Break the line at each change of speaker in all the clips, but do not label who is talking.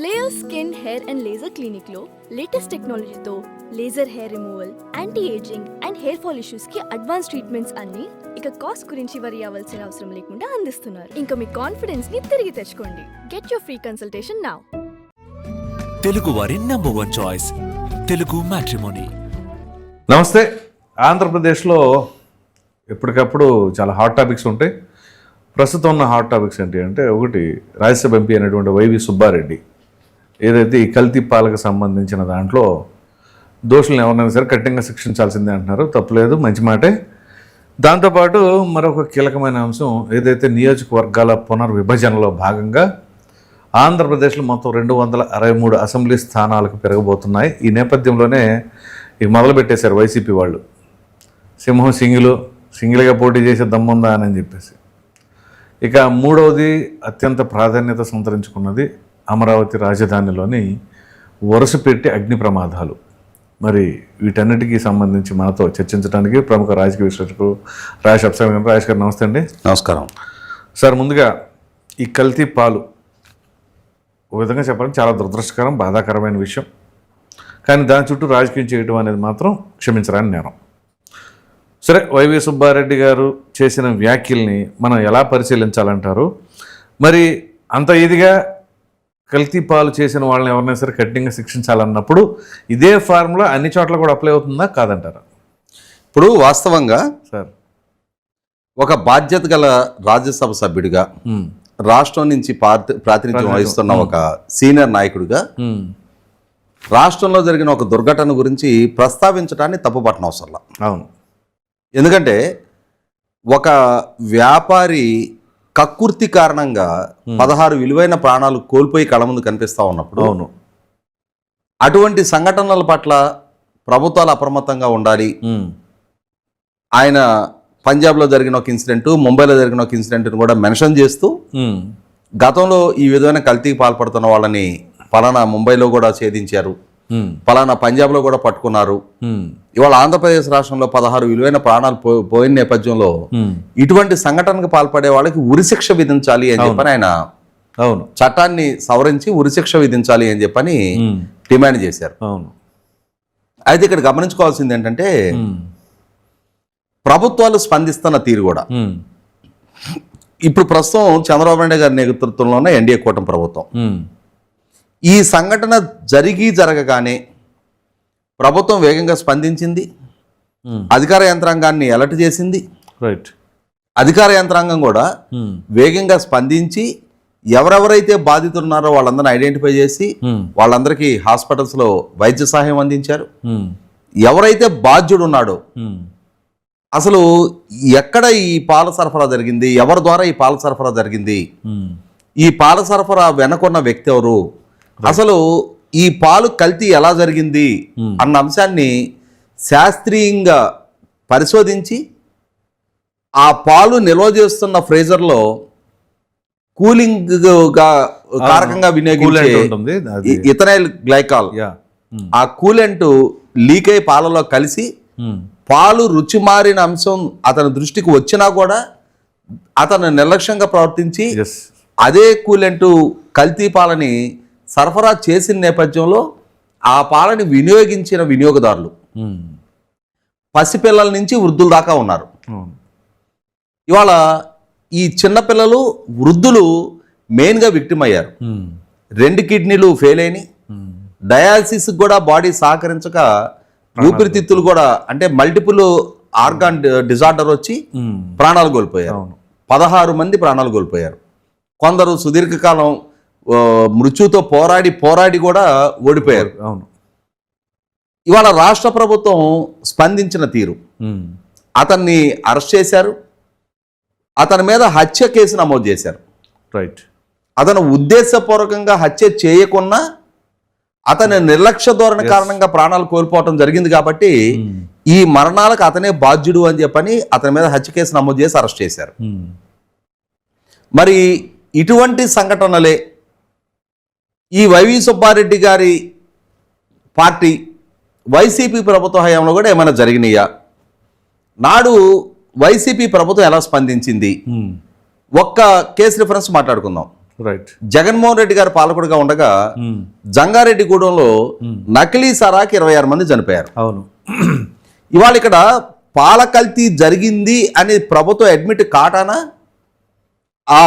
Layer skin hair and laser clinic లో latest టెక్నాలజీతో laser hair removal, anti ageing and hair fall issues కి advance treatments అన్ని ఇక cost గురించి వరి అవ్వాల్సిన అవసరం లేకుండా అందిస్తున్నారు. ఇంకా మీ కాన్ఫిడెన్స్ ని తిరిగి తెచ్చుకోండి. Get your free consultation now.
Telugu వారి నంబర్ 1 చాయిస్ తెలుగు మ్యాట్రిమోనీ.
నమస్తే. ఆంధ్రప్రదేశ్లో ఎప్పటికప్పుడు చాలా హాట్ టాపిక్స్ ఉంటాయి. ప్రస్తుతం ఉన్న హాట్ టాపిక్స్ ఏంటి అంటే, ఒకటి రాజ్యసభ ఎంపీ అయినటువంటి వైవి సుబ్బారెడ్డి ఏదైతే ఈ కల్తీ పాలకు సంబంధించిన దాంట్లో దోషులను ఎవరైనా సరే కఠినంగా శిక్షించాల్సిందే అంటున్నారు. తప్పులేదు, మంచి మాటే. దాంతోపాటు మరొక కీలకమైన అంశం ఏదైతే నియోజకవర్గాల పునర్విభజనలో భాగంగా ఆంధ్రప్రదేశ్లో మొత్తం 263 అసెంబ్లీ స్థానాలకు పెరగబోతున్నాయి. ఈ నేపథ్యంలోనే ఇవి మొదలుపెట్టేశారు వైసీపీ వాళ్ళు. సింహం సింగిల్గా పోటీ చేసే దమ్ముందా అని చెప్పేసి. ఇక మూడవది అత్యంత ప్రాధాన్యత సంతరించుకున్నది అమరావతి రాజధానిలోని వరుసపెట్టి అగ్ని ప్రమాదాలు. మరి వీటన్నిటికీ సంబంధించి మనతో చర్చించడానికి ప్రముఖ రాజకీయ విశ్లేషకులు రాజేష్ అప్సర్ గారు. రాజేష్ గారు నమస్తే అండి.
నమస్కారం
సార్. ముందుగా ఈ కల్తీ పాలు ఒక విధంగా చెప్పాలంటే చాలా దురదృష్టకరం, బాధాకరమైన విషయం. కానీ దాని చుట్టూ రాజకీయం చేయడం అనేది మాత్రం క్షమించరాని నేరం. సరే, వైవి సుబ్బారెడ్డి గారు చేసిన వ్యాఖ్యల్ని మనం ఎలా పరిశీలించాలంటారు? మరి అంత ఇదిగా కల్తీ పాలు చేసిన వాళ్ళని ఎవరైనా సరే కఠినంగా శిక్షించాలన్నప్పుడు ఇదే ఫార్ములా అన్ని చోట్ల కూడా అప్లై అవుతుందా కాదంటారా?
ఇప్పుడు వాస్తవంగా
సార్,
ఒక బాధ్యత గల రాజ్యసభ సభ్యుడిగా, రాష్ట్రం నుంచి ప్రాతినిధ్యం వహిస్తున్న ఒక సీనియర్ నాయకుడిగా రాష్ట్రంలో జరిగిన ఒక దుర్ఘటన గురించి ప్రస్తావించడాన్ని తప్పుపట్టనవసరం అవసరం.
అవును.
ఎందుకంటే ఒక వ్యాపారి కక్కుర్తి కారణంగా 16 విలువైన ప్రాణాలు కోల్పోయి కళ్ళ ముందు కనిపిస్తూ ఉన్నప్పుడు,
అవును,
అటువంటి సంఘటనల పట్ల ప్రభుత్వాలు అప్రమత్తంగా ఉండాలి. ఆయన పంజాబ్లో జరిగిన ఒక ఇన్సిడెంట్, ముంబైలో జరిగిన ఒక ఇన్సిడెంట్ని కూడా మెన్షన్ చేస్తూ గతంలో ఈ విధమైన కల్తీకి పాల్పడుతున్న వాళ్ళని పలానా ముంబైలో కూడా ఛేదించారు, పలానా పంజాబ్లో కూడా పట్టుకున్నారు. ఇవాళ ఆంధ్రప్రదేశ్ రాష్ట్రంలో 16 విలువైన ప్రాణాలు పోయిన నేపథ్యంలో ఇటువంటి సంఘటనకు పాల్పడే వాళ్ళకి ఉరిశిక్ష విధించాలి అని చెప్పని ఆయన
అవును
చట్టాన్ని సవరించి ఉరిశిక్ష విధించాలి అని చెప్పని డిమాండ్ చేశారు.
అవును.
అయితే ఇక్కడ గమనించుకోవాల్సింది ఏంటంటే, ప్రభుత్వాలు స్పందిస్తున్న తీరు కూడా. ఇప్పుడు ప్రస్తుతం చంద్రబాబు నాయుడు గారి నేతృత్వంలోనే ఎన్డీఏ కూటమి ప్రభుత్వం ఈ సంఘటన జరగగానే ప్రభుత్వం వేగంగా స్పందించింది, అధికార యంత్రాంగాన్ని అలర్ట్ చేసింది.
రైట్.
అధికార యంత్రాంగం కూడా వేగంగా స్పందించి ఎవరెవరైతే బాధితులు ఉన్నారో వాళ్ళందరినీ ఐడెంటిఫై చేసి వాళ్ళందరికీ హాస్పిటల్స్లో వైద్య సహాయం అందించారు. ఎవరైతే బాధ్యుడు ఉన్నాడో, అసలు ఎక్కడ ఈ పాల సరఫరా జరిగింది, ఎవరి ద్వారా ఈ పాల సరఫరా జరిగింది, ఈ పాల సరఫరా వెనకున్న వ్యక్తి ఎవరు, అసలు ఈ పాలు కల్తీ ఎలా జరిగింది అన్న అంశాన్ని శాస్త్రీయంగా పరిశోధించి ఆ పాలు నిల్వ చేస్తున్న ఫ్రీజర్లో కూలింగ్ కారకంగా వినియోగించే ఇథనైల్ గ్లైకాల్, ఆ కూలెంట్ లీక్ అయి పాలలో కలిసి పాలు రుచి మారిన అంశం అతని దృష్టికి వచ్చినా కూడా అతను నిర్లక్ష్యంగా ప్రవర్తించి అదే కూలెంట్ కల్తీ పాలని సరఫరా చేసిన నేపథ్యంలో ఆ పాలని వినియోగించిన వినియోగదారులు పసిపిల్లల నుంచి వృద్ధుల దాకా ఉన్నారు. ఇవాళ ఈ చిన్నపిల్లలు, వృద్ధులు మెయిన్గా విక్టిమ్ అయ్యారు. 2 కిడ్నీలు ఫెయిల్ అయినాయి, డయాలసిస్ కూడా బాడీ సహకరించక ఊపిరితిత్తులు కూడా, అంటే మల్టిపుల్ ఆర్గాన్ డిజార్డర్ వచ్చి ప్రాణాలు కోల్పోయారు. 16 మంది ప్రాణాలు కోల్పోయారు. కొందరు సుదీర్ఘకాలం మృత్యుతో పోరాడి కూడా ఓడిపోయారు.
అవును.
ఇవాళ రాష్ట్ర ప్రభుత్వం స్పందించిన తీరు, అతన్ని అరెస్ట్ చేశారు, అతని మీద హత్య కేసు నమోదు చేశారు.
రైట్.
అతను ఉద్దేశపూర్వకంగా హత్య చేయకున్నా అతని నిర్లక్ష్య ధోరణి కారణంగా ప్రాణాలు కోల్పోవటం జరిగింది కాబట్టి ఈ మరణాలకు అతనే బాధ్యుడు అని చెప్పని అతని మీద హత్య కేసు నమోదు చేసి అరెస్ట్ చేశారు. మరి ఇటువంటి సంఘటనలే ఈ వైవి సుబ్బారెడ్డి గారి పార్టీ వైసీపీ ప్రభుత్వ హయాంలో కూడా ఏమైనా జరిగినాయా? నాడు వైసీపీ ప్రభుత్వం ఎలా స్పందించింది? ఒక్క కేసు రిఫరెన్స్ మాట్లాడుకుందాం.
రైట్.
జగన్మోహన్ రెడ్డి గారు పాలకుడిగా ఉండగా జంగారెడ్డిగూడెంలో నకిలీ సరాకి 26 మంది చనిపోయారు.
అవును.
ఇవాళ ఇక్కడ పాల కల్తీ జరిగింది అని ప్రభుత్వం అడ్మిట్ కాటానా, ఆ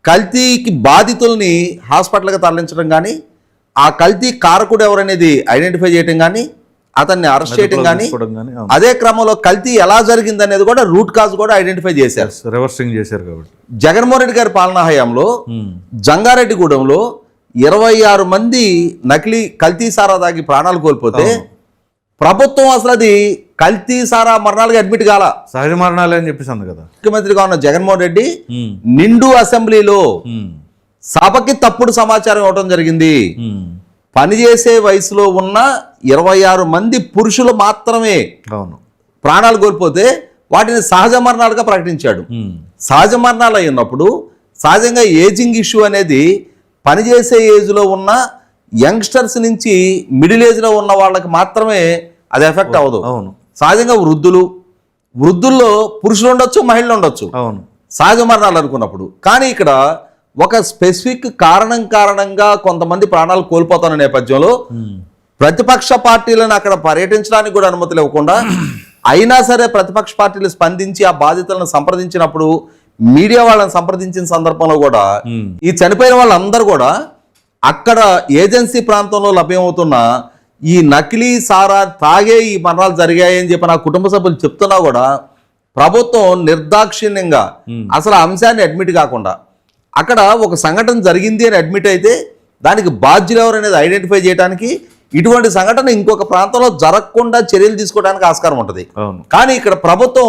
కల్తీకి బాధితుల్ని హాస్పిటల్కి తరలించడం కానీ, ఆ కల్తీ కారకుడు ఎవరనేది ఐడెంటిఫై చేయడం కానీ, అతన్ని అరెస్ట్ చేయడం కానీ, అదే క్రమంలో కల్తీ ఎలా జరిగింది అనేది కూడా రూట్ కాజ్ కూడా ఐడెంటిఫై చేశారు,
రివర్సింగ్ చేశారు. కాబట్టి
జగన్మోహన్ రెడ్డి గారి పాలనా హయాంలో జంగారెడ్డిగూడెంలో 26 మంది నకిలీ కల్తీ సారా తాగి ప్రాణాలు కోల్పోతే ప్రభుత్వం అసలు అది కల్తీ సారా మరణాలుగా అడ్మిట్ కాల,
సహజ మరణాలే అని చెప్పేసి అంది కదా.
ముఖ్యమంత్రిగా ఉన్న జగన్మోహన్ రెడ్డి నిండు అసెంబ్లీలో సభకి తప్పుడు సమాచారం ఇవ్వడం జరిగింది. పనిచేసే వయసులో ఉన్న 26 మంది పురుషులు మాత్రమే ప్రాణాలు కోల్పోతే వాటిని సహజ మరణాలుగా ప్రకటించాడు. సహజ మరణాలు అయినప్పుడు సహజంగా ఏజింగ్ ఇష్యూ అనేది పనిచేసే ఏజ్లో ఉన్న యంగ్స్టర్స్ నుంచి మిడిల్ ఏజ్లో ఉన్న వాళ్ళకి మాత్రమే అది ఎఫెక్ట్ అవ్వదు. సహజంగా వృద్ధుల్లో పురుషులు ఉండొచ్చు, మహిళలు ఉండొచ్చు సహజ మరణాలు అనుకున్నప్పుడు. కానీ ఇక్కడ ఒక స్పెసిఫిక్ కారణంగా కొంతమంది ప్రాణాలు కోల్పోతున్న నేపథ్యంలో ప్రతిపక్ష పార్టీలను అక్కడ పర్యటించడానికి కూడా అనుమతులు ఇవ్వకుండా, అయినా సరే ప్రతిపక్ష పార్టీలు స్పందించి ఆ బాధితులను సంప్రదించినప్పుడు, మీడియా వాళ్ళని సంప్రదించిన సందర్భంలో కూడా ఈ చనిపోయిన వాళ్ళందరూ కూడా అక్కడ ఏజెన్సీ ప్రాంతంలో లభ్యమవుతున్న ఈ నకిలీ సారా తాగే ఈ మరణాలు జరిగాయని చెప్పి నా కుటుంబ సభ్యులు చెప్తున్నా కూడా ప్రభుత్వం నిర్దాక్షిణ్యంగా అసలు ఆ అంశాన్ని అడ్మిట్ కాకుండా, అక్కడ ఒక సంఘటన జరిగింది అని అడ్మిట్ అయితే దానికి బాధ్యులు ఎవరు అనేది ఐడెంటిఫై చేయడానికి, ఇటువంటి సంఘటన ఇంకొక ప్రాంతంలో జరగకుండా చర్యలు తీసుకోవడానికి ఆస్కారం ఉంటుంది. కానీ ఇక్కడ ప్రభుత్వం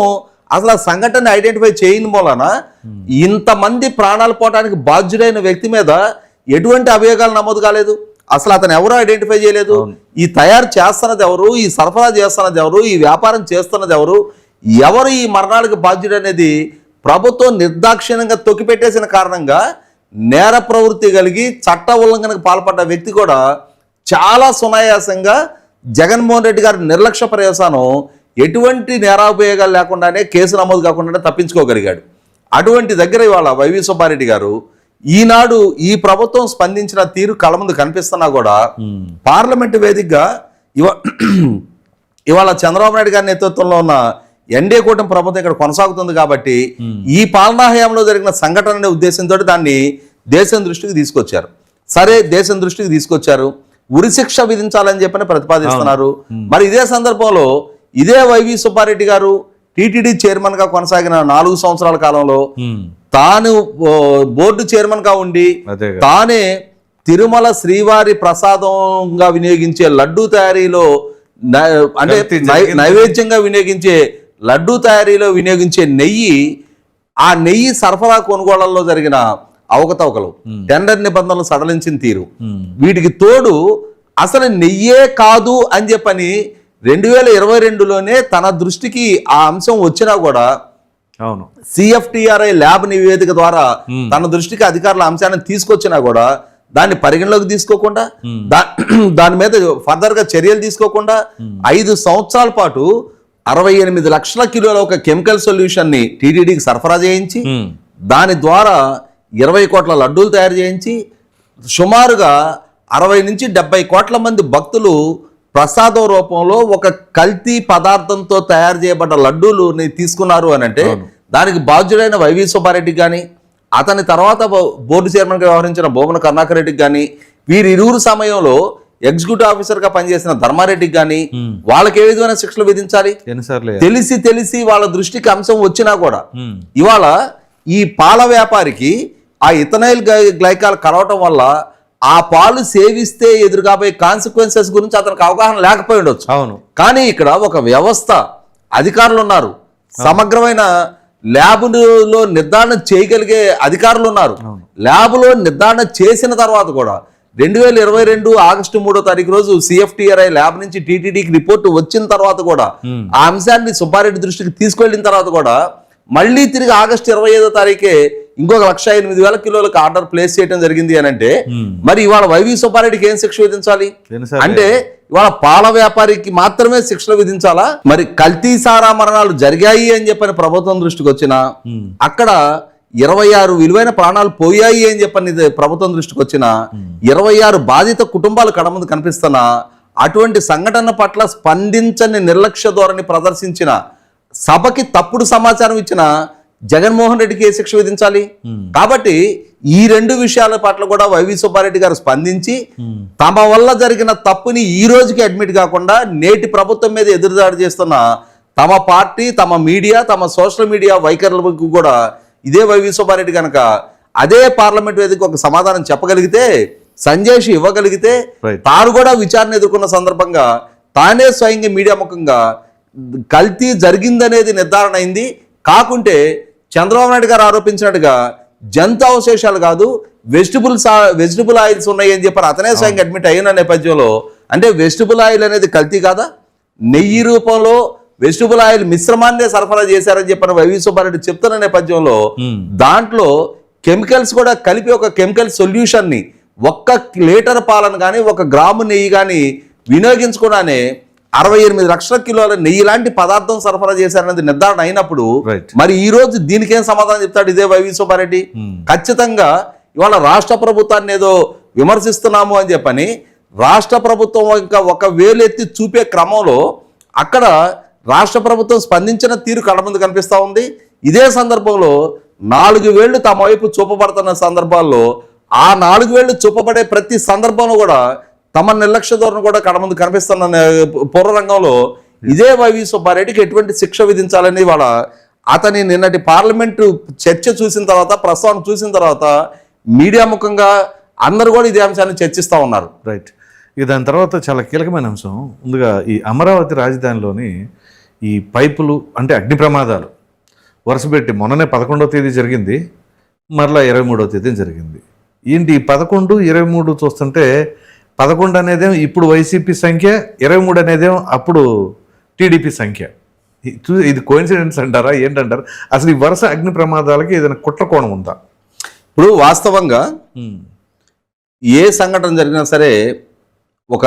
అసలు ఆ సంఘటన ఐడెంటిఫై చేయని వలన ఇంతమంది ప్రాణాలు పోవడానికి బాధ్యుడైన వ్యక్తి మీద ఎటువంటి అభియోగాలు నమోదు కాలేదు. అసలు అతను ఎవరు ఐడెంటిఫై చేయలేదు. ఈ తయారు చేస్తున్నది ఎవరు, ఈ సరఫరా చేస్తున్నది ఎవరు, ఈ వ్యాపారం చేస్తున్నది ఎవరు ఈ మరణాలకు బాధ్యుడు అనేది ప్రభుత్వం నిర్దాక్షిణ్యంగా తొక్కిపెట్టేసిన కారణంగా నేర ప్రవృత్తి కలిగి చట్ట ఉల్లంఘనకు పాల్పడ్డ వ్యక్తి కూడా చాలా సునాయాసంగా జగన్మోహన్ రెడ్డి గారి నిర్లక్ష్య ప్రయోజనం ఎటువంటి నేరాపయోగాలు లేకుండానే కేసు నమోదు కాకుండానే తప్పించుకోగలిగాడు. అటువంటి దగ్గర ఇవాళ వైవి సుబ్బారెడ్డి గారు ఈనాడు ఈ ప్రభుత్వం స్పందించిన తీరు కళ్ళ ముందు కనిపిస్తున్నా కూడా పార్లమెంటు వేదికగా ఇవాళ చంద్రబాబు నాయుడు గారి నేతృత్వంలో ఉన్న ఎన్డీఏ కూటమి ప్రభుత్వం ఇక్కడ కొనసాగుతుంది కాబట్టి ఈ పాలనా హయాంలో జరిగిన సంఘటన అనే ఉద్దేశంతో దాన్ని దేశం దృష్టికి తీసుకొచ్చారు. సరే, దేశం దృష్టికి తీసుకొచ్చారు, ఉరిశిక్ష విధించాలని చెప్పని ప్రతిపాదిస్తున్నారు. మరి ఇదే సందర్భంలో ఇదే వైవి సుబ్బారెడ్డి గారు టీటీడీ చైర్మన్ గా కొనసాగిన 4 సంవత్సరాల కాలంలో తాను బోర్డు చైర్మన్ గా ఉండి తానే తిరుమల శ్రీవారి ప్రసాదంగా వినియోగించే లడ్డూ తయారీలో అంటే నైవేద్యంగా వినియోగించే లడ్డూ తయారీలో వినియోగించే నెయ్యి, ఆ నెయ్యి సరఫరా కొనుగోళ్లలో జరిగిన అవకతవకలు, టెండర్ నిబంధనలు సడలించిన తీరు, వీటికి తోడు అసలు నెయ్యే కాదు అని చెప్పని 2022లోనే తన దృష్టికి ఆ అంశం వచ్చినా కూడా CFTRI ల్యాబ్ నివేదిక ద్వారా తన దృష్టికి అధికారుల అంశాన్ని తీసుకొచ్చినా కూడా దాన్ని పరిగణలోకి తీసుకోకుండా, దాని మీద ఫర్దర్ గా చర్యలు తీసుకోకుండా 5 సంవత్సరాల పాటు 68 లక్షల కిలోల ఒక కెమికల్ సొల్యూషన్ ని టీటీడీకి సరఫరా చేయించి దాని ద్వారా 20 కోట్ల లడ్డూలు తయారు చేయించి సుమారుగా 60 నుంచి 70 కోట్ల మంది భక్తులు ప్రసాదం రూపంలో ఒక కల్తీ పదార్థంతో తయారు చేయబడ్డ లడ్డూలు తీసుకున్నారు అని అంటే దానికి బాధ్యుడైన వైవి సుబ్బారెడ్డికి కానీ, అతని తర్వాత బోర్డు చైర్మన్గా వ్యవహరించిన బోమన కరుణాకర్ రెడ్డికి కానీ, వీరిరువురు సమయంలో ఎగ్జిక్యూటివ్ ఆఫీసర్ గా పనిచేసిన ధర్మారెడ్డికి కానీ వాళ్ళకి ఏ విధమైన శిక్షలు విధించాలి? తెలిసి వాళ్ళ దృష్టికి అంశం వచ్చినా కూడా ఇవాళ ఈ పాల వ్యాపారికి ఆ ఇథనైల్ గ్లైకాల్ కలవటం వల్ల ఆ పాలు సేవిస్తే ఎదురుగాబోయే కాన్సిక్వెన్సెస్ గురించి అతనికి అవగాహన లేకపోయి ఉండొచ్చు. కానీ ఇక్కడ ఒక వ్యవస్థ, అధికారులు ఉన్నారు, సమగ్రమైన ల్యాబ్లో నిర్ధారణ చేయగలిగే అధికారులు ఉన్నారు. ల్యాబ్లో నిర్ధారణ చేసిన తర్వాత కూడా 2022 ఆగస్టు 3వ తారీఖు రోజు CFTRI ల్యాబ్ నుంచి టీటీడీకి రిపోర్టు వచ్చిన తర్వాత కూడా ఆ అంశాన్ని సుబ్బారెడ్డి దృష్టికి తీసుకెళ్లిన తర్వాత కూడా మళ్ళీ తిరిగి ఆగస్టు 25వ తారీఖే ఇంకొక 1,08,000 కిలోలకు ఆర్డర్ ప్లేస్ చేయడం జరిగింది అని అంటే మరి ఇవాళ వైవి సుబ్బారెడ్డికి ఏం శిక్ష విధించాలి? అంటే ఇవాళ పాల వ్యాపారికి మాత్రమే శిక్షలు విధించాలా? మరి కల్తీ సారా మరణాలు జరిగాయి అని చెప్పని ప్రభుత్వం దృష్టికి వచ్చినా అక్కడ 26 విలువైన ప్రాణాలు పోయాయి అని చెప్పని ప్రభుత్వం దృష్టికి వచ్చిన 26 బాధిత కుటుంబాలు కడ ముందు కనిపిస్తున్న అటువంటి సంఘటన పట్ల స్పందించని నిర్లక్ష్య ధోరణి ప్రదర్శించిన, సభకి తప్పుడు సమాచారం ఇచ్చిన జగన్మోహన్ రెడ్డికి ఏ శిక్ష విధించాలి? కాబట్టి ఈ 2 విషయాల పట్ల కూడా వైవి సుబ్బారెడ్డి గారు స్పందించి తమ వల్ల జరిగిన తప్పుని ఈ రోజుకి అడ్మిట్ కాకుండా నేటి ప్రభుత్వం మీద ఎదురుదాడి చేస్తున్న తమ పార్టీ, తమ మీడియా, తమ సోషల్ మీడియా వైఖరులకు కూడా ఇదే వైవి సుబ్బారెడ్డి కనుక అదే పార్లమెంట్ వేదిక ఒక సమాధానం చెప్పగలిగితే, సంజయ్ ఇవ్వగలిగితే, తాను కూడా విచారణ ఎదుర్కొన్న సందర్భంగా తానే స్వయంగా మీడియా ముఖంగా కల్తీ జరిగిందనేది నిర్ధారణ అయింది. కాకుంటే చంద్రబాబు నాయుడు గారు ఆరోపించినట్టుగా జంతు అవశేషాలు కాదు, వెజిటబుల్ ఆయిల్స్ ఉన్నాయి అని చెప్పారు. అతనే స్వయంగా అడ్మిట్ అయిన నేపథ్యంలో అంటే వెజిటబుల్ ఆయిల్ అనేది కల్తీ కాదా? నెయ్యి రూపంలో వెజిటబుల్ ఆయిల్ మిశ్రమాన్నే సరఫరా చేశారని చెప్పిన వైవి సుబ్బారెడ్డి చెప్తున్న నేపథ్యంలో దాంట్లో కెమికల్స్ కూడా కలిపి ఒక కెమికల్ సొల్యూషన్ ని 1 లీటర్ పాలను కానీ 1 గ్రాము నెయ్యి కానీ వినియోగించుకున్నానే 68 లక్షల కిలోల నెయ్యి లాంటి పదార్థం సరఫరా చేశారనేది నిర్ధారణ అయినప్పుడు మరి ఈ రోజు దీనికేం సమాధానం చెప్తాడు ఇదే వైవి సుబ్బారెడ్డి? ఖచ్చితంగా ఇవాళ రాష్ట్ర ప్రభుత్వాన్ని ఏదో విమర్శిస్తున్నాము అని చెప్పని రాష్ట్ర ప్రభుత్వం ఇంకా ఒక వేలెత్తి చూపే క్రమంలో అక్కడ రాష్ట్ర ప్రభుత్వం స్పందించిన తీరు కళ్ళ ముందు కనిపిస్తూ ఉంది. ఇదే సందర్భంలో 4 వేళ్లు తమ వైపు చూపబడుతున్న సందర్భాల్లో ఆ 4 వేళ్లు చూపబడే ప్రతి సందర్భంలో కూడా తమ నిర్లక్ష్య ధోరణి కూడా కళ్ళ ముందు కనిపిస్తున్న పూర్వరంగంలో ఇదే వైవి సుబ్బారెడ్డికి ఎటువంటి శిక్ష విధించాలని వాళ్ళ అతని నిన్నటి పార్లమెంటు చర్చ చూసిన తర్వాత, ప్రస్తావన చూసిన తర్వాత మీడియా ముఖంగా అందరూ కూడా ఇదే అంశాన్ని చర్చిస్తూ ఉన్నారు.
రైట్. ఇక దాని తర్వాత చాలా కీలకమైన అంశం ముందుగా ఈ అమరావతి రాజధానిలోని ఈ పైపులు అంటే అగ్ని ప్రమాదాలు వరుసపెట్టి మొన్ననే 11వ తేదీ జరిగింది, మరలా 23వ తేదీ జరిగింది. ఏంటి 11, 23 చూస్తుంటే 11 అనేదేమో ఇప్పుడు వైసీపీ సంఖ్య, 23 అనేదేమో అప్పుడు టీడీపీ సంఖ్య. ఇది కోయిన్సిడెన్స్ అంటారా ఏంటంటారు? అసలు ఈ వరుస అగ్ని ప్రమాదాలకి ఏదైనా కుట్ర కోణం ఉందా?
ఇప్పుడు వాస్తవంగా ఏ సంఘటన జరిగినా సరే ఒక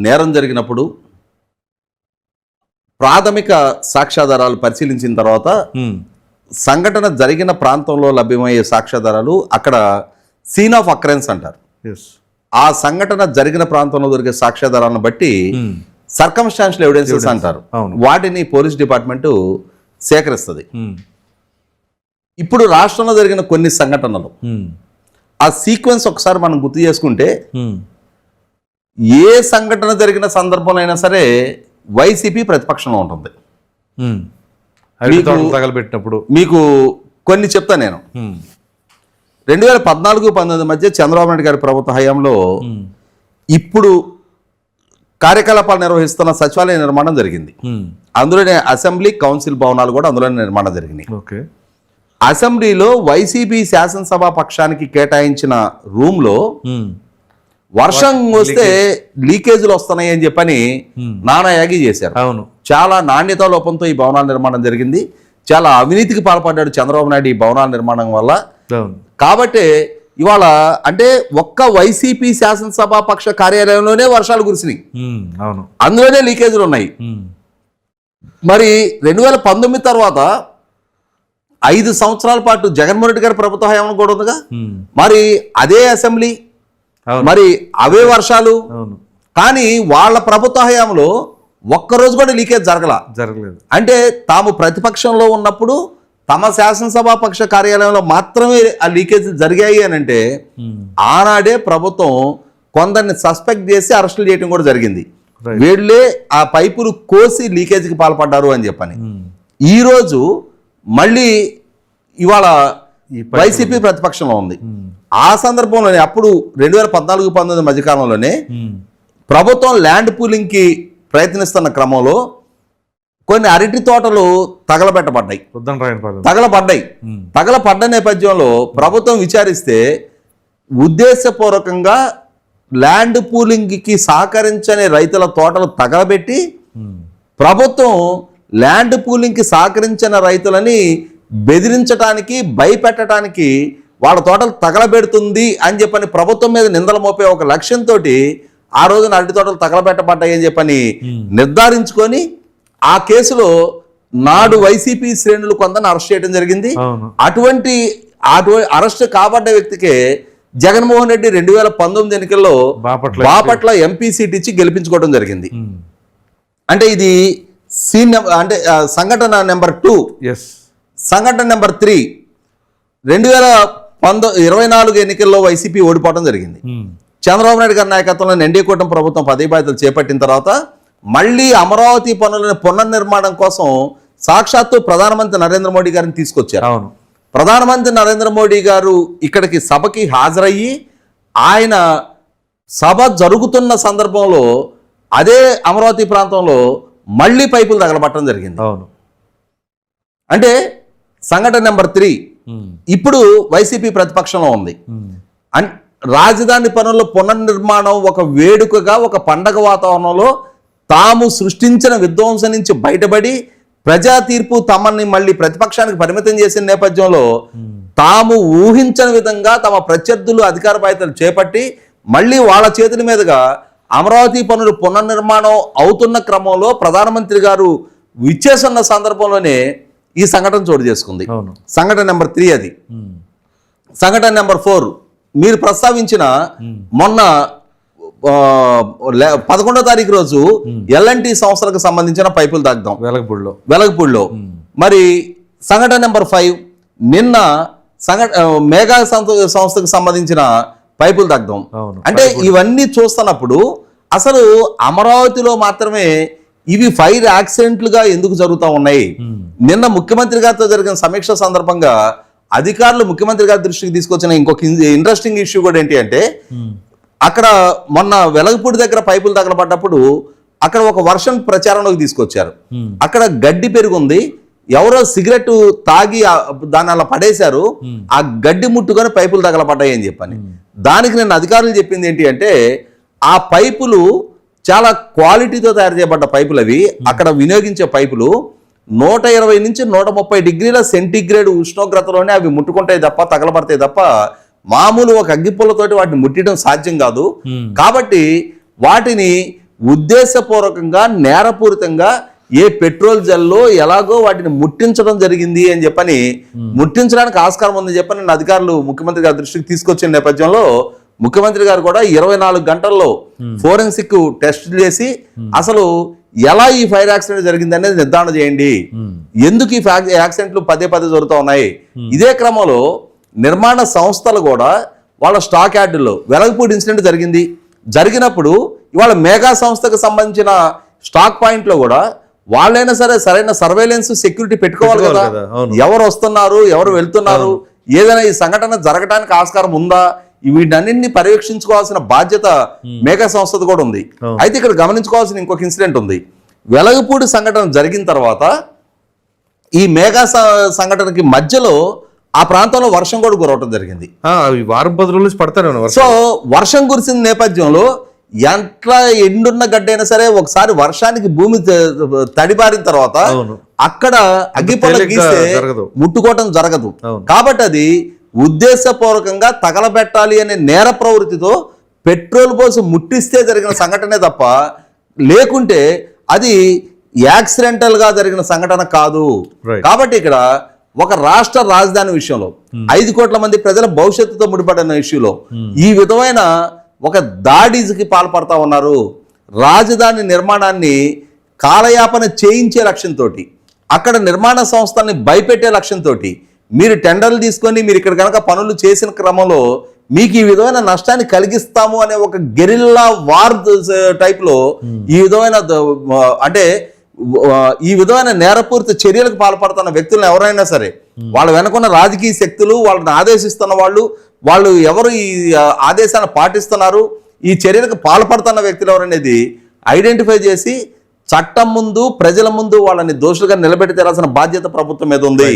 నేరం జరిగినప్పుడు ప్రాథమిక సాక్ష్యాధారాలు పరిశీలించిన తర్వాత సంఘటన జరిగిన ప్రాంతంలో లభ్యమయ్యే సాక్ష్యాధారాలు అక్కడ సీన్ ఆఫ్ అకరెన్స్ అంటారు. ఆ సంఘటన జరిగిన ప్రాంతంలో దొరికే సాక్ష్యాధారాలను బట్టి సర్కమ్స్టాన్షియల్ ఎవిడెన్సెస్ అంటారు. వాటిని పోలీస్ డిపార్ట్మెంట్ సేకరిస్తుంది. ఇప్పుడు రాష్ట్రంలో జరిగిన కొన్ని సంఘటనలు ఆ సీక్వెన్స్ ఒకసారి మనం గుర్తు చేసుకుంటే ఏ సంఘటన జరిగిన సందర్భంలో అయినా సరే వైసీపీ ప్రతిపక్షంలో ఉంటుంది.
తగలబెట్టినప్పుడు మీకు
కొన్ని చెప్తా నేను. 2014-19 మధ్య చంద్రబాబు నాయుడు గారి ప్రభుత్వ హయాంలో ఇప్పుడు కార్యకలాపాలు నిర్వహిస్తున్న సచివాలయ నిర్మాణం జరిగింది. అందులోనే అసెంబ్లీ, కౌన్సిల్ భవనాలు కూడా అందులోనే నిర్మాణం జరిగినాయి. అసెంబ్లీలో వైసీపీ శాసనసభ పక్షానికి కేటాయించిన రూమ్ లో వర్షం వస్తే లీకేజీలు వస్తున్నాయి అని చెప్పని నానాయాగి చేశారు.
అవును,
చాలా నాణ్యతా లోపంతో ఈ భవనాల నిర్మాణం జరిగింది. చాలా అవినీతికి పాల్పడ్డాడు చంద్రబాబు నాయుడు ఈ భవనాల నిర్మాణం వల్ల. కాబట్టి ఇవాళ అంటే ఒక్క వైసీపీ శాసనసభ పక్ష కార్యాలయంలోనే వర్షాలు కురిసినాయి, అందులోనే లీకేజీలు ఉన్నాయి. మరి 2019 తర్వాత 5 సంవత్సరాల పాటు జగన్మోహన్ రెడ్డి గారి ప్రభుత్వ హయాంలో కూడా ఉందిగా. మరి అదే అసెంబ్లీ, మరి అవే వర్షాలు, కానీ వాళ్ళ ప్రభుత్వ హయాంలో ఒక్కరోజు కూడా లీకేజ్ జరగలేదు. అంటే తాము ప్రతిపక్షంలో ఉన్నప్పుడు తమ శాసనసభ పక్ష కార్యాలయంలో మాత్రమే ఆ లీకేజీలు జరిగాయి అని అంటే ఆనాడే ప్రభుత్వం కొందరిని సస్పెక్ట్ చేసి అరెస్టులు చేయడం కూడా జరిగింది. వీళ్ళే ఆ పైపులు కోసి లీకేజీకి పాల్పడ్డారు అని చెప్పని. ఈరోజు మళ్ళీ ఇవాళ వైసీపీ ప్రతిపక్షంలో ఉంది. ఆ సందర్భంలోనే అప్పుడు 2014-19 మధ్యకాలంలోనే ప్రభుత్వం ల్యాండ్ పూలింగ్ కి ప్రయత్నిస్తున్న క్రమంలో కొన్ని అరటి తోటలు తగలబెట్టబడ్డాయి. తగలబడ్డ నేపథ్యంలో ప్రభుత్వం విచారిస్తే ఉద్దేశపూర్వకంగా ల్యాండ్ పూలింగ్ కి సహకరించని రైతుల తోటలు తగలబెట్టి ప్రభుత్వం ల్యాండ్ పూలింగ్ కి సహకరించిన రైతులని బెదిరించడానికి, భయపెట్టడానికి వాళ్ళ తోటలు తగలబెడుతుంది అని చెప్పని ప్రభుత్వం మీద నిందలు మోపే ఒక లక్ష్యంతో ఆ రోజున అరటి తోటలు తగలబెట్టబడ్డాయి అని చెప్పని నిర్ధారించుకొని ఆ కేసులో నాడు వైసీపీ శ్రేణులు కొందరిని అరెస్ట్ చేయడం జరిగింది. అటువంటి అరెస్ట్ కాబడ్డ వ్యక్తికే జగన్మోహన్ రెడ్డి 2019 ఎన్నికల్లో బాపట్ల ఎంపీ సీట్ ఇచ్చి గెలిపించుకోవడం జరిగింది. అంటే ఇది సంఘటన నెంబర్ 2. సంఘటన నెంబర్ 3 2024 ఎన్నికల్లో వైసీపీ ఓడిపోవడం జరిగింది. చంద్రబాబు నాయుడు గారి నాయకత్వంలో ఎన్డీఏ కూటమి ప్రభుత్వం పదవి బాధ్యతలు చేపట్టిన తర్వాత మళ్ళీ అమరావతి పనులను పునర్నిర్మాణం కోసం సాక్షాత్తు ప్రధానమంత్రి నరేంద్ర మోడీ గారిని తీసుకొచ్చారు. ప్రధానమంత్రి నరేంద్ర మోడీ గారు ఇక్కడికి సభకి హాజరయ్యి ఆయన సభ జరుగుతున్న సందర్భంలో అదే అమరావతి ప్రాంతంలో మళ్ళీ పైపులు తగలబట్టడం జరిగింది. అంటే సంఘటన నెంబర్ 3 ఇప్పుడు వైసీపీ ప్రతిపక్షంలో ఉంది. రాజధాని పనుల పునర్నిర్మాణం ఒక వేడుకగా ఒక పండగ వాతావరణంలో తాము సృష్టించిన విధ్వంసం నుంచి బయటపడి ప్రజా తీర్పు తమని మళ్ళీ ప్రతిపక్షానికి పరిమితం చేసిన నేపథ్యంలో తాము ఊహించని విధంగా తమ ప్రత్యర్థులు అధికార బాధ్యతలు చేపట్టి మళ్ళీ వాళ్ళ చేతుల మీదుగా అమరావతి పనులు పునర్నిర్మాణం అవుతున్న క్రమంలో ప్రధానమంత్రి గారు విచ్చేస్తున్న సందర్భంలోనే ఈ సంఘటన చోటు చేసుకుంది. సంఘటన నెంబర్ 3 అది. సంఘటన నెంబర్ 4 మీరు ప్రస్తావించిన మొన్న 11వ తారీఖు రోజు ఎల్ఎన్టీ సంస్థలకు సంబంధించిన పైపులు తాగుదాం వెలగపూడిలో. మరి సంఘటన నెంబర్ 5 నిన్న మేఘా సంస్థకు సంబంధించిన పైపులు తాగుదాం. అంటే ఇవన్నీ చూస్తున్నప్పుడు అసలు అమరావతిలో మాత్రమే ఇవి ఫైర్ యాక్సిడెంట్లుగా ఎందుకు జరుగుతూ ఉన్నాయి? నిన్న ముఖ్యమంత్రి గారితో జరిగిన సమీక్ష సందర్భంగా అధికారులు ముఖ్యమంత్రి గారి దృష్టికి తీసుకొచ్చిన ఇంకొక ఇంట్రెస్టింగ్ ఇష్యూ కూడా ఏంటి అంటే అక్కడ మొన్న వెలగపూడి దగ్గర పైపులు తగలబడ్డప్పుడు అక్కడ ఒక వర్షన్ ప్రచారంలోకి తీసుకొచ్చారు. అక్కడ గడ్డి పెరుగుంది, ఎవరో సిగరెట్ తాగి దాన్ని అలా పడేశారు, ఆ గడ్డి ముట్టుకొని పైపులు తగలబడ్డాయి అని చెప్పని. దానికి నేను అధికారులు చెప్పింది ఏంటి అంటే ఆ పైపులు చాలా క్వాలిటీతో తయారు చేయబడ్డ పైపులు అవి. అక్కడ వినియోగించే పైపులు 120 నుంచి 130 డిగ్రీల సెంటీగ్రేడ్ ఉష్ణోగ్రతలోనే అవి ముట్టుకుంటాయి తప్ప తగలబడతాయి తప్ప మామూలు ఒక అగ్గిపుల్లతోటి వాటిని ముట్టడం సాధ్యం కాదు. కాబట్టి వాటిని ఉద్దేశపూర్వకంగా నేరపూరితంగా ఏ పెట్రోల్ జెల్లో ఎలాగో వాటిని ముట్టించడం జరిగింది అని చెప్పని ముట్టించడానికి ఆస్కారం ఉందని చెప్పని నేను అధికారులు ముఖ్యమంత్రి గారి దృష్టికి తీసుకొచ్చిన నేపథ్యంలో ముఖ్యమంత్రి గారు కూడా 24 గంటల్లో ఫోరెన్సిక్ టెస్ట్ చేసి అసలు ఎలా ఈ ఫైర్ యాక్సిడెంట్ జరిగింది అనేది నిర్ధారణ చేయండి, ఎందుకు ఈ యాక్సిడెంట్లు పదే జరుగుతూ ఉన్నాయి. ఇదే క్రమంలో నిర్మాణ సంస్థలు కూడా వాళ్ళ స్టాక్ యార్డుల్లో వెలగపూడి ఇన్సిడెంట్ జరిగినప్పుడు ఇవాళ మేఘా సంస్థకు సంబంధించిన స్టాక్ పాయింట్లో కూడా వాళ్ళైనా సరే సరైన సర్వేలెన్స్ సెక్యూరిటీ పెట్టుకోవాలి కదా. ఎవరు వస్తున్నారు, ఎవరు వెళ్తున్నారు, ఏదైనా ఈ సంఘటన జరగడానికి ఆస్కారం ఉందా, వీటన్నింటినీ పర్యవేక్షించుకోవాల్సిన బాధ్యత మేఘా సంస్థది కూడా ఉంది. అయితే ఇక్కడ గమనించుకోవాల్సిన ఇంకొక ఇన్సిడెంట్ ఉంది. వెలగపూడి సంఘటన జరిగిన తర్వాత ఈ మేఘా సంఘటనకి మధ్యలో ఆ ప్రాంతంలో వర్షం కూడా కురవటం జరిగింది.
వారం 10 రోజులు పడతానే.
సో వర్షం కురిసిన నేపథ్యంలో ఎంత ఎండున్న గడ్డైనా సరే ఒకసారి వర్షానికి భూమి తడిబారిన తర్వాత అక్కడ అగ్గిపొల్ల గీస్తే ముట్టుకోవటం జరగదు. కాబట్టి అది ఉద్దేశపూర్వకంగా తగలబెట్టాలి అనే నేర ప్రవృత్తితో పెట్రోల్ పోసి ముట్టిస్తే జరిగిన సంఘటనే తప్ప లేకుంటే అది యాక్సిడెంటల్ గా జరిగిన సంఘటన కాదు. కాబట్టి ఇక్కడ ఒక రాష్ట్ర రాజధాని విషయంలో 5 కోట్ల మంది ప్రజల భవిష్యత్తుతో ముడిపడిన ఇష్యూలో ఈ విధమైన ఒక దాడికి పాల్పడతా ఉన్నారు. రాజధాని నిర్మాణాన్ని కాలయాపన చేయించే లక్ష్యంతో, అక్కడ నిర్మాణ సంస్థల్ని భయపెట్టే లక్ష్యంతో మీరు టెండర్లు తీసుకొని మీరు ఇక్కడ కనుక పనులు చేసిన క్రమంలో మీకు ఈ విధమైన నష్టాన్ని కలిగిస్తాము అనే ఒక గెరిల్లా వార్ టైప్లో ఈ విధమైన అంటే ఈ విధమైన నేరపూరిత చర్యలకు పాల్పడుతున్న వ్యక్తులను ఎవరైనా సరే వాళ్ళ వెనుకున్న రాజకీయ శక్తులు, వాళ్ళని ఆదేశిస్తున్న వాళ్ళు ఎవరు ఈ ఆదేశాన్ని పాటిస్తున్నారు, ఈ చర్యలకు పాల్పడుతున్న వ్యక్తులు ఎవరనేది ఐడెంటిఫై చేసి చట్టం ముందు ప్రజల ముందు వాళ్ళని దోషులుగా నిలబెట్టి తీరాల్సిన బాధ్యత ప్రభుత్వం మీద ఉంది.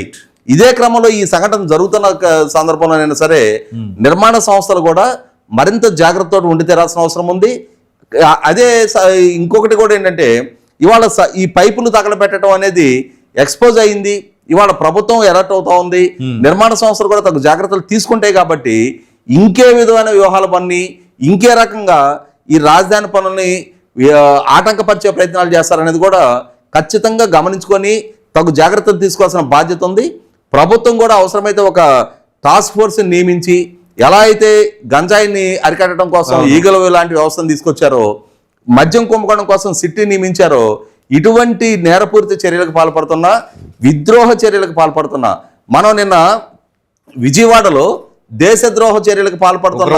ఇదే క్రమంలో ఈ సంఘటన జరుగుతున్న సందర్భంలోనైనా సరే నిర్మాణ సంస్థలు కూడా మరింత జాగ్రత్తతో ఉండి తీరాల్సిన అవసరం ఉంది. అదే ఇంకొకటి కూడా ఏంటంటే ఇవాళ ఈ పైపులు తగలబెట్టడం అనేది ఎక్స్పోజ్ అయింది. ఇవాళ ప్రభుత్వం ఎలర్ట్ అవుతా ఉంది, నిర్మాణ సంస్థలు కూడా తగు జాగ్రత్తలు తీసుకుంటాయి. కాబట్టి ఇంకే విధమైన వ్యూహాలు పని ఇంకే రకంగా ఈ రాజధాని పనుల్ని ఆటంకపరిచే ప్రయత్నాలు చేస్తారనేది కూడా ఖచ్చితంగా గమనించుకొని తగు జాగ్రత్తలు తీసుకోవాల్సిన బాధ్యత ఉంది. ప్రభుత్వం కూడా అవసరమైతే ఒక టాస్క్ ఫోర్స్ నియమించి ఎలా అయితే గంజాయిని అరికట్టడం కోసం ఈగల లాంటి వ్యవస్థను తీసుకొచ్చారో, మద్యం కుంభకోణం కోసం సిట్టి నియమించారో, ఇటువంటి నేరపూరిత చర్యలకు పాల్పడుతున్నా, విద్రోహ చర్యలకు పాల్పడుతున్నా, మనం నిన్న విజయవాడలో దేశద్రోహ చర్యలకు పాల్పడుతున్న,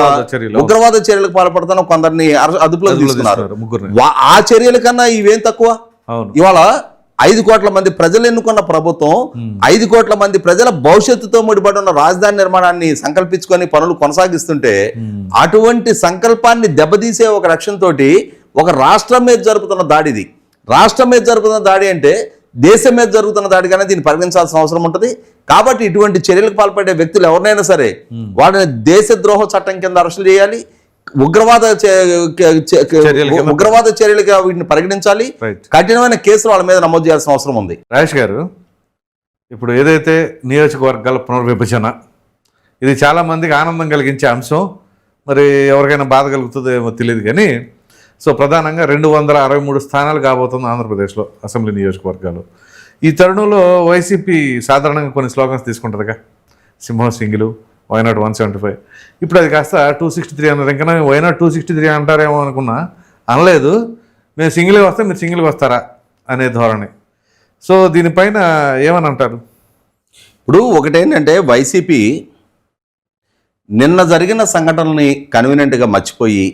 ఉగ్రవాద చర్యలకు పాల్పడుతున్న కొందరిని అదుపులోకి తీసుకున్నారు. ఆ చర్యల కన్నా ఇవేం తక్కువ? ఇవాళ 5 కోట్ల మంది ప్రజలు ఎన్నుకున్న ప్రభుత్వం 5 కోట్ల మంది ప్రజల భవిష్యత్తుతో ముడిపడి ఉన్న రాజధాని నిర్మాణాన్ని సంకల్పించుకొని పనులు కొనసాగిస్తుంటే, అటువంటి సంకల్పాన్ని దెబ్బతీసే ఒక లక్ష్యంతో ఒక రాష్ట్రం మీద జరుపుతున్న దాడిది. రాష్ట్రం మీద జరుగుతున్న దాడి అంటే దేశం మీద జరుగుతున్న దాడిగానే దీన్ని పరిగణించాల్సిన అవసరం ఉంటుంది. కాబట్టి ఇటువంటి చర్యలకు పాల్పడే వ్యక్తులు ఎవరినైనా సరే వాళ్ళని దేశద్రోహ చట్టం కింద అరెస్టులు చేయాలి, ఉగ్రవాద చర్యలుగా వీటిని పరిగణించాలి, కఠినమైన కేసులు వాళ్ళ మీద నమోదు చేయాల్సిన అవసరం ఉంది.
రాజేష్ గారు, ఇప్పుడు ఏదైతే నియోజకవర్గాల పునర్విభజన, ఇది చాలా మందికి ఆనందం కలిగించే అంశం, మరి ఎవరికైనా బాధ కలుగుతుందో ఏమో తెలియదు కానీ, సో ప్రధానంగా 263 స్థానాలు కాబోతుంది ఆంధ్రప్రదేశ్లో అసెంబ్లీ నియోజకవర్గాలు. ఈ తరుణంలో వైసీపీ సాధారణంగా కొన్ని స్లోగన్స్ తీసుకుంటుందిగా, సింహం సింగిలు, వైనాట్ 175. ఇప్పుడు అది కాస్త 263 అన్నారు. ఇంకా వైనాట్ 263 అంటారేమో అనుకున్నా, అనలేదు. మేము సింగిల్గా వస్తే మీరు సింగిల్గా వస్తారా అనే ధోరణి. సో దీనిపైన ఏమని అంటారు?
ఇప్పుడు ఒకటేంటంటే, వైసీపీ నిన్న జరిగిన సంఘటనల్ని కన్వీనియంట్గా మర్చిపోయి,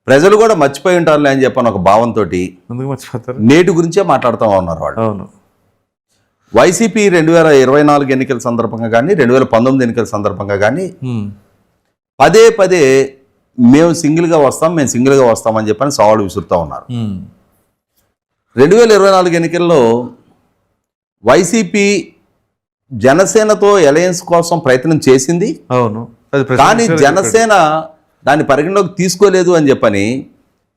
ప్రజలు కూడా మర్చిపోయి ఉంటారులే అని చెప్పని ఒక భావంతో నేటి గురించే మాట్లాడుతూ ఉన్నారు వాళ్ళు.
అవును,
వైసీపీ 2024 ఎన్నికల సందర్భంగా కానీ 2019 ఎన్నికల సందర్భంగా కానీ పదే పదే మేము సింగిల్గా వస్తామని చెప్పని సవాళ్ళు విసురుతూ ఉన్నారు. 2024 ఎన్నికల్లో వైసీపీ జనసేనతో అలయన్స్ కోసం ప్రయత్నం చేసింది.
అవును,
కానీ జనసేన దాన్ని పరిగణలోకి తీసుకోలేదు అని చెప్పని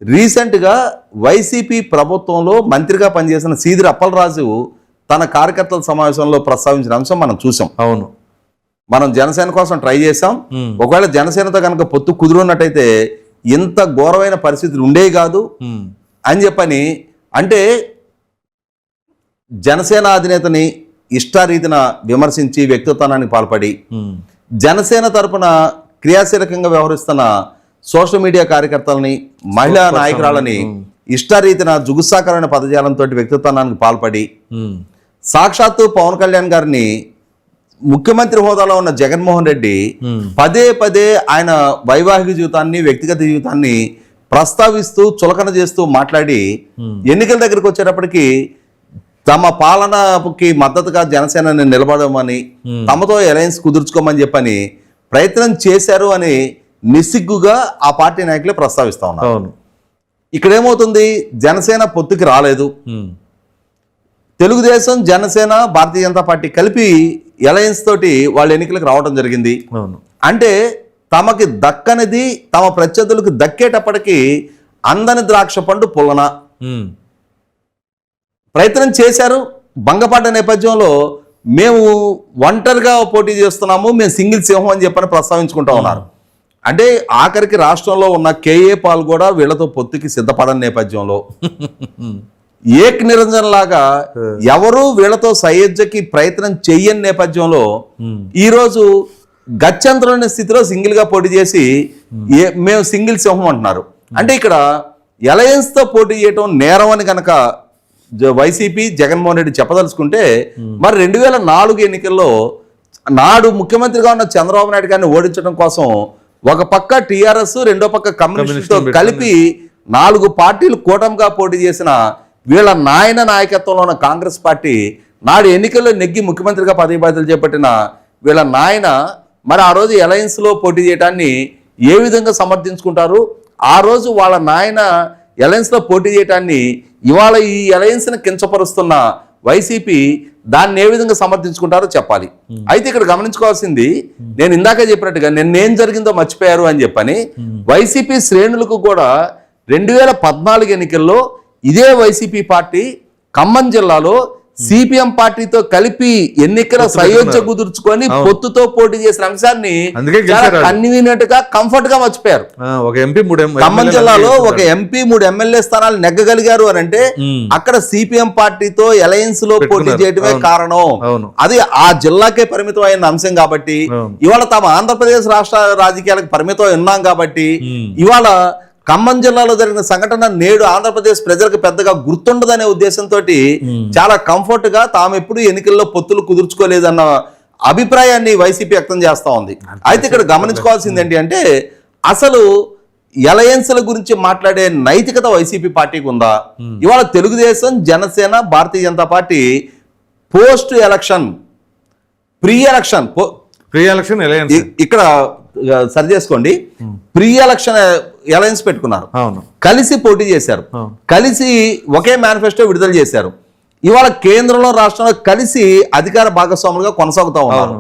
రీసెంట్గా వైసీపీ ప్రభుత్వంలో మంత్రిగా పనిచేసిన సీదిరి అప్పలరాజు తన కార్యకర్తల సమావేశంలో ప్రస్తావించిన అంశం మనం చూసాం.
అవును,
మనం జనసేన కోసం ట్రై చేసాం. ఒకవేళ జనసేనతో కనుక పొత్తు కుదురున్నట్టయితే ఇంత ఘోరమైన పరిస్థితులు ఉండేవి కాదు అని చెప్పని, అంటే జనసేన అధినేతని ఇష్టారీతిన విమర్శించి వ్యక్తిత్వానికి పాల్పడి జనసేన తరపున క్రియాశీలకంగా వ్యవహరిస్తున్న సోషల్ మీడియా కార్యకర్తలని, మహిళా నాయకురాలని ఇష్టారీతిన జుగుత్సాకరమైన పదజాలంతో వ్యక్తిత్వానికి పాల్పడి సాక్షాత్తు పవన్ కళ్యాణ్ గారిని, ముఖ్యమంత్రి హోదాలో ఉన్న జగన్మోహన్ రెడ్డి పదే పదే ఆయన వైవాహిక జీవితాన్ని, వ్యక్తిగత జీవితాన్ని ప్రస్తావిస్తూ చులకన చేస్తూ మాట్లాడి ఎన్నికల దగ్గరికి వచ్చేటప్పటికి తమ పాలనకి మద్దతుగా జనసేనని నిలబడమని, తమతో అలయన్స్ కుదుర్చుకోమని చెప్పని ప్రయత్నం చేశారు అని నిస్సిగ్గుగా ఆ పార్టీ నాయకులే ప్రస్తావిస్తా ఉన్నారు. ఇక్కడ ఏమవుతుంది, జనసేన పొత్తుకి రాలేదు. తెలుగుదేశం, జనసేన, భారతీయ జనతా పార్టీ కలిపి అలయన్స్ తోటి వాళ్ళు ఎన్నికలకు రావడం జరిగింది. అంటే తమకి దక్కనిది తమ ప్రత్యర్థులకు దక్కేటప్పటికి అందని ద్రాక్ష పండు పుల్లన ప్రయత్నం చేశారు. భంగపడ్డ నేపథ్యంలో మేము ఒంటరిగా పోటీ చేస్తున్నాము, మేము సింగిల్ సింహం అని చెప్పని ప్రస్తావించుకుంటా ఉన్నారు. అంటే ఆఖరికి రాష్ట్రంలో ఉన్న కేఏ పాల్ కూడా వీళ్ళతో పొత్తుకి సిద్ధపడని నేపథ్యంలో ఏక్ నిరంజన్ లాగా ఎవరు వీళ్ళతో సయోధ్యకి ప్రయత్నం చెయ్యని నేపథ్యంలో ఈరోజు గత్యంతరమైన స్థితిలో సింగిల్ గా పోటీ చేసి మేము సింగిల్ సింహం అంటున్నారు. అంటే ఇక్కడ అలయన్స్ తో పోటీ చేయటం నేరం అని కనుక వైసీపీ, జగన్మోహన్ రెడ్డి చెప్పదలుచుకుంటే, మరి 2004 ఎన్నికల్లో నాడు ముఖ్యమంత్రిగా ఉన్న చంద్రబాబు నాయుడు గారిని ఓడించడం కోసం ఒక పక్క టీఆర్ఎస్, రెండో పక్క కమ్యూనిస్టులతో కలిపి 4 పార్టీలు కూటమిగా పోటీ చేసిన వీళ్ళ నాయకత్వంలో ఉన్న కాంగ్రెస్ పార్టీ నాడు ఎన్నికల్లో నెగ్గి ముఖ్యమంత్రిగా పదవి బాధ్యతలు చేపట్టిన వీళ్ళ నాయన మరి ఆ రోజు అలయన్స్ లో పోటీ చేయడాన్ని ఏ విధంగా సమర్థించుకుంటారు? ఆ రోజు వాళ్ళ నాయన అలయన్స్ లో పోటీ చేయడాన్ని ఇవాళ ఈ అలయన్స్ ని కించపరుస్తున్న వైసీపీ దాన్ని ఏ విధంగా సమర్థించుకుంటారో చెప్పాలి. అయితే ఇక్కడ గమనించుకోవాల్సింది, నేను ఇందాక చెప్పినట్టుగా నిన్నేం జరిగిందో మర్చిపోయారు అని చెప్పని వైసీపీ శ్రేణులకు కూడా 2014 ఎన్నికల్లో ఇదే వైసీపీ పార్టీ ఖమ్మం జిల్లాలో సిపిఎం పార్టీతో కలిపి ఎన్నికల సయోధ్య కుదుర్చుకొని పొత్తుతో పోటీ చేసిన అంశాన్ని
అందుకే గెలిచారు.
కన్వీనియంట్ గా కంఫర్ట్ గా మర్చిపోయారు.
ఒక ఎంపీ 3
ఖమ్మం జిల్లాలో ఒక ఎంపీ 3 ఎమ్మెల్యే స్థానాలు నెగ్గగలిగారు అని అంటే అక్కడ సిపిఎం పార్టీతో అలయన్స్ లో పోటీ చేయడమే కారణం. అది ఆ జిల్లాకే పరిమితం అయిన అంశం కాబట్టి, ఇవాళ తమ ఆంధ్రప్రదేశ్ రాష్ట్ర రాజకీయాలకు పరిమితం ఉన్నాం కాబట్టి, ఇవాళ ఖమ్మం జిల్లాలో జరిగిన సంఘటన నేడు ఆంధ్రప్రదేశ్ ప్రజలకు పెద్దగా గుర్తుండదనే ఉద్దేశంతో చాలా కంఫర్ట్ గా తాము ఎప్పుడు ఎన్నికల్లో పొత్తులు కుదుర్చుకోలేదన్న అభిప్రాయాన్ని వైసీపీ వ్యక్తం చేస్తా ఉంది. అయితే ఇక్కడ గమనించుకోవాల్సింది ఏంటి అంటే, అసలు అలయన్స్ల గురించి మాట్లాడే నైతికత వైసీపీ పార్టీకి ఉందా? ఇవాళ Telugu Desam, Janasena, Bharatiya Janata party post election, pre election ఇక్కడ సరి చేసుకోండి, ప్రీ ఎలక్షన్ అలయన్స్ పెట్టుకున్నారు, కలిసి పోటీ చేశారు, కలిసి ఒకే మేనిఫెస్టో విడుదల చేశారు. ఇవాళ కేంద్రంలో, రాష్ట్రంలో కలిసి అధికార భాగస్వాములుగా కొనసాగుతా ఉన్నారు.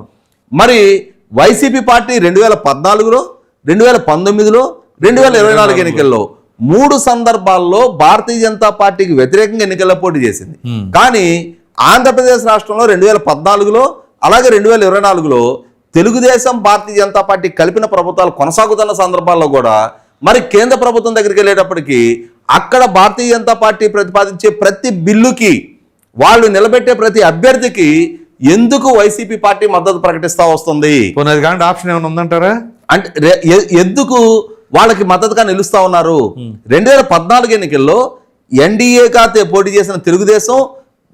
మరి వైసీపీ పార్టీ 2014లో, 2019లో, 2024 ఎన్నికల్లో 3 సందర్భాల్లో భారతీయ జనతా పార్టీకి వ్యతిరేకంగా ఎన్నికల్లో పోటీ చేసింది. కానీ ఆంధ్రప్రదేశ్ రాష్ట్రంలో 2014లో అలాగే 2024లో తెలుగుదేశం, భారతీయ జనతా పార్టీ కలిపిన ప్రభుత్వాలు కొనసాగుతున్న సందర్భాల్లో కూడా మరి కేంద్ర ప్రభుత్వం దగ్గరికి వెళ్ళేటప్పటికి అక్కడ భారతీయ జనతా పార్టీ ప్రతిపాదించే ప్రతి బిల్లుకి, వాళ్ళు నిలబెట్టే ప్రతి అభ్యర్థికి ఎందుకు వైసీపీ పార్టీ మద్దతు ప్రకటిస్తా వస్తుంది?
ఆప్షన్ ఏమైనా ఉందంటారా?
అంటే ఎందుకు వాళ్ళకి మద్దతుగా నిలుస్తా ఉన్నారు? 2014 ఎన్నికల్లో ఎన్డీఏగా పోటీ చేసిన తెలుగుదేశం,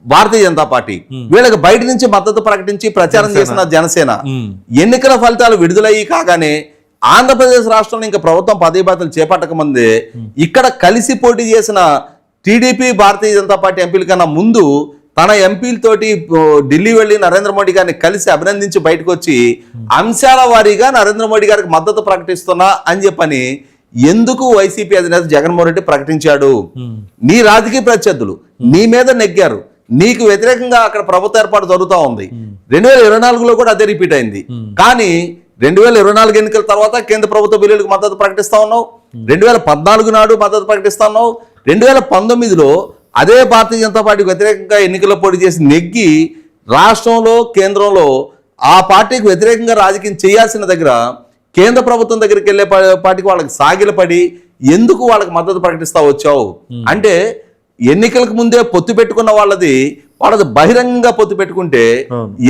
భారతీయ జనతా పార్టీ, వీళ్ళకి బయట నుంచి మద్దతు ప్రకటించి ప్రచారం చేసిన జనసేన, ఎన్నికల ఫలితాలు విడుదలయ్యి కాగానే ఆంధ్రప్రదేశ్ రాష్ట్రంలో ఇంకా ప్రభుత్వం పదవి బాధ్యతలు చేపట్టక ముందే ఇక్కడ కలిసి పోటీ చేసిన టీడీపీ, భారతీయ జనతా పార్టీ ఎంపీల కన్నా ముందు తన ఎంపీలతోటి ఢిల్లీ వెళ్లి నరేంద్ర మోడీ గారిని కలిసి అభినందించి బయటకు వచ్చి అంశాల వారీగా నరేంద్ర మోడీ గారికి మద్దతు ప్రకటిస్తున్నా అని చెప్పని ఎందుకు వైసీపీ అధినేత జగన్మోహన్ రెడ్డి ప్రకటించాడు? నీ రాజకీయ ప్రత్యర్థులు నీ మీద నెగ్గారు, నీకు వ్యతిరేకంగా అక్కడ ప్రభుత్వ ఏర్పాటు జరుగుతూ ఉంది. 2024లో కూడా అదే రిపీట్ అయింది. కానీ 2024 ఎన్నికల తర్వాత కేంద్ర ప్రభుత్వ బిల్లులకు మద్దతు ప్రకటిస్తా ఉన్నావు, 2014 నాడు మద్దతు ప్రకటిస్తా ఉన్నావు, 2019లో అదే భారతీయ జనతా పార్టీకి వ్యతిరేకంగా ఎన్నికల్లో పోటీ చేసి నెగ్గి రాష్ట్రంలో, కేంద్రంలో ఆ పార్టీకి వ్యతిరేకంగా రాజకీయం చేయాల్సిన దగ్గర కేంద్ర ప్రభుత్వం దగ్గరికి వెళ్ళే పార్టీకి వాళ్ళకి సాగిలపడి ఎందుకు వాళ్ళకి మద్దతు ప్రకటిస్తా వచ్చావు? అంటే ఎన్నికలకు ముందే పొత్తు పెట్టుకున్న వాళ్ళది బహిరంగంగా పొత్తు పెట్టుకుంటే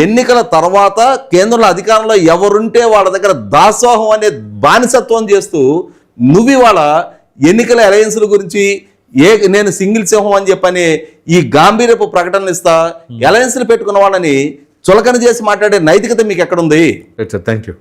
ఎన్నికల తర్వాత కేంద్రంలో అధికారంలో ఎవరుంటే వాళ్ళ దగ్గర దాసోహం అనే బానిసత్వం చేస్తూ నువ్వు ఇవాళ ఎన్నికల అలయన్స్ల గురించి నేను సింగిల్ సింహం అని చెప్పని ఈ గాంభీర్యపు ప్రకటనలు ఇస్తా అలయన్స్లు పెట్టుకున్న వాళ్ళని చులకన చేసి మాట్లాడే నైతికత మీకు ఎక్కడుంది?
Thank you.